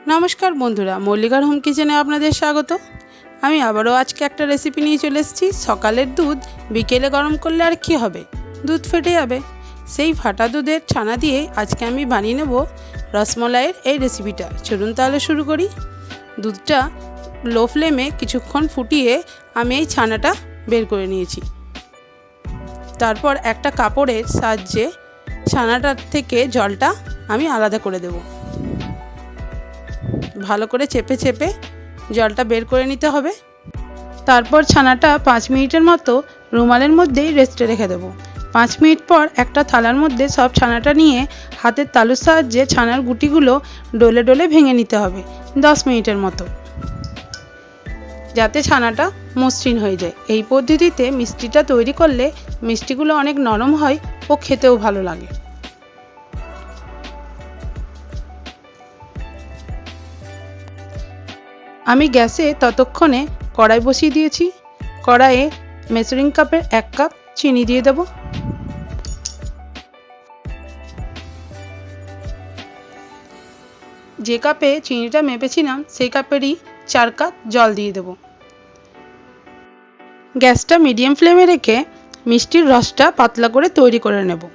नमस्कार बंधुरा मल्लिकार होम किचेने आपनादेर स्वागत। आमी आबारो आजके एकटा रेसिपि निये चले एसेछि। सकालेर दूध बिकेले गरम करले आर कि होबे, दूध फेटे जाबे। सेई फाटा दूधेर छाना दिये आजके आमी बानिये नेब रसमलाइयेर एई रेसिपिटा। चलुन ताहले शुरू करी। दूधटा लो फ्लेमे किछुक्षण फुटिये आमी एई छानाटा बेर करे नियेछि। तारपर एकटा कापड़ेर साहाज्ये छानाटार थेके जलटा आमी आलादा करे देब। भालो करे चेपे चेपे जलटा बेर करे निते होबे। तारपर छानाटा 5 मिनिटेर मतो रुमालेर मध्येई रेस्टे रेखे देब। 5 मिनिट पर एकटा थालार मধ্যে सब छानाटा निये हाथेर तालुर साहाज्ये छानार गुटिगुलो डोले डोले भेंगे निते होबे 10 मिनिटेर मतो, जाते छानाटा मसृण हये जाय। एई पद्धतिते मिष्टिटा तैरी करले मिष्टिगुलो अनेक नरम हय ओ खेतेও भालो लागे। आमी गैसे ततक्षणे कड़ाई बसिए दिएछि। कड़ाइए मेजारिंग कापेर 1 कप चीनी दिए देब। जे कापे चीनीटा मेपेछिलाम सेई कापेरই 4 कप जल दिए देब। गैसटा मीडियम फ्लेमे रेखे मिष्टिर रसटा पातला करे तैरी करे नेब।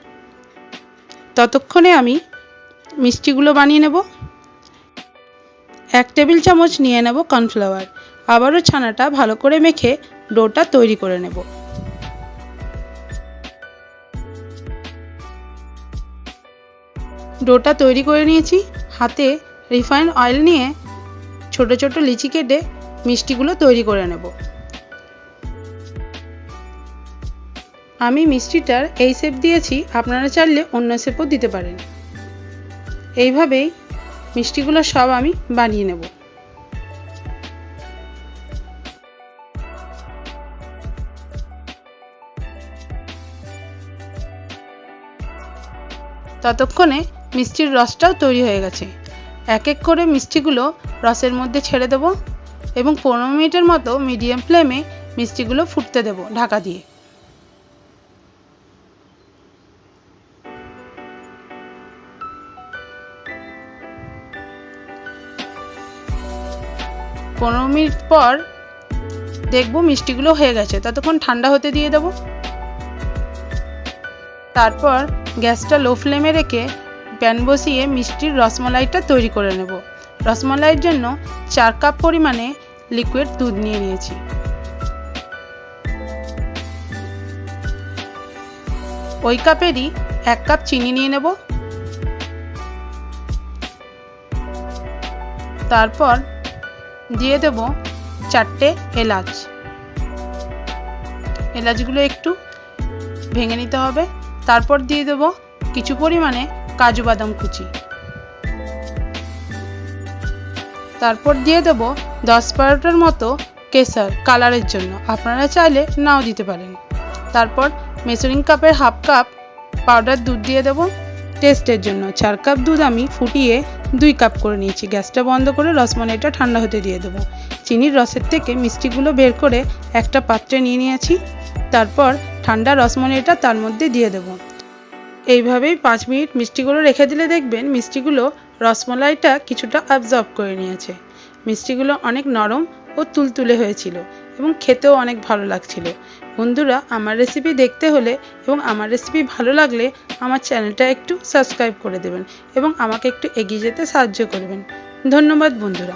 ततक्षणे आमी मिष्टिगुलो बानिये नेब। 1 टेबिल चामच निये नेब कर्नफ्लावर। आबारो छानाटा भालो करे मेखे डोटा तैरी करे नेब। डोटा तैरी करे नियेछि। हाथे रिफाइंड अয়েল निये छोटो छोटो लिचि केटे मिष्टिगुलो तैरी करे नेब। आमी मिष्टिटार এই শেপ দিয়েছি, আপনারা চাইলে অন্য শেপও দিতে পারেন। এইভাবেই মিষ্টিগুলো সব আমি বানিয়ে নেব। ততক্ষণে মিষ্টির রসটাও তৈরি হয়ে গেছে। এক এক করে মিষ্টিগুলো রসের মধ্যে ছেড়ে দেব এবং 15 মিনিটের মতো মিডিয়াম ফ্লেমে মিষ্টিগুলো ফুটতে দেব ঢাকা দিয়ে। 15 मिनट पर देखबो मिष्टिगुलो हये गेछे। ततक्षण ठंडा होते दिए देब। तारपर गैसटा लो फ्लेमे रेखे पैन बसिए मिष्टिर रसमलाइटा तैरी करे नेब। रसमलाइर जन्य 4 कप परिमाणे लिकुइड दूध निये नियेछि। ओई कापेरই 1 कप चीनी निये नेब। तारपर दिए देब 4টে এলাচ। এলাচগুলো একটু ভেঙে নিতে হবে। তারপর দিয়ে দেব কিছু পরিমাণে কাজু বাদাম কুচি। তারপর দিয়ে দেব 10-12টার মতো কেশর কালারের জন্য, আপনারা চাইলে নাও দিতে পারেন। তারপর মেজারিং কাপের হাফ কাপ পাউডার দুধ দিয়ে দেব। টেস্টের জন্য 4 কাপ দুধ আমি ফুটিয়ে 2 কাপ করে নিয়েছি। গ্যাসটা বন্ধ করে রসমালাইটা ঠান্ডা হতে দিয়ে দেব। চিনির রসের থেকে মিষ্টিগুলো বের করে একটা পাত্রে নিয়ে নিয়েছি। তারপর ঠান্ডা রসমালাইটা তার মধ্যে দিয়ে দেব। এইভাবেই 5 মিনিট মিষ্টিগুলো রেখে দিলে দেখবেন মিষ্টিগুলো রসমালাইটা কিছুটা অ্যাবজর্ব করে নিয়েছে। মিষ্টিগুলো অনেক নরম ও তুলতুলে হয়েছিল এবং খেতেও অনেক ভালো লাগছিল। বন্ধুরা, আমার রেসিপি দেখতে হলে এবং আমার রেসিপি ভালো লাগলে আমার চ্যানেলটা একটু সাবস্ক্রাইব করে দেবেন এবং আমাকে একটু এগিয়ে যেতে সাহায্য করবেন। ধন্যবাদ বন্ধুরা।